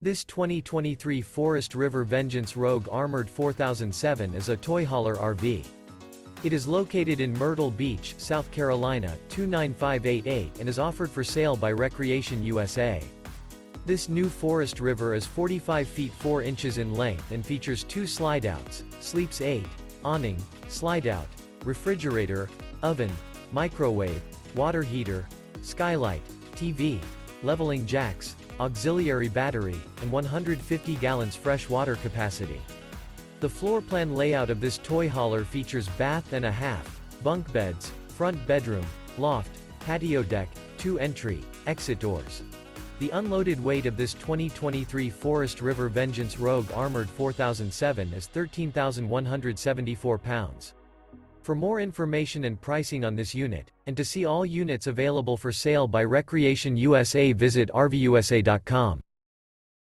This 2023 Forest River Vengeance Rogue Armored 4007 is a toy hauler RV. It is located in Myrtle Beach, South Carolina, 29588 and is offered for sale by Recreation USA. This new Forest River is 45 feet 4 inches in length and features 2 slideouts, sleeps 8, awning, slideout, refrigerator, oven, microwave, water heater, skylight, TV, leveling jacks, auxiliary battery, and 150 gallons fresh water capacity. The floor plan layout of this toy hauler features bath and a half, bunk beds, front bedroom, loft, patio deck, 2 entry, exit doors. The unloaded weight of this 2023 Forest River Vengeance Rogue Armored 4007 is 13,174 pounds. For more information and pricing on this unit, and to see all units available for sale by Recreation USA, visit RVUSA.com.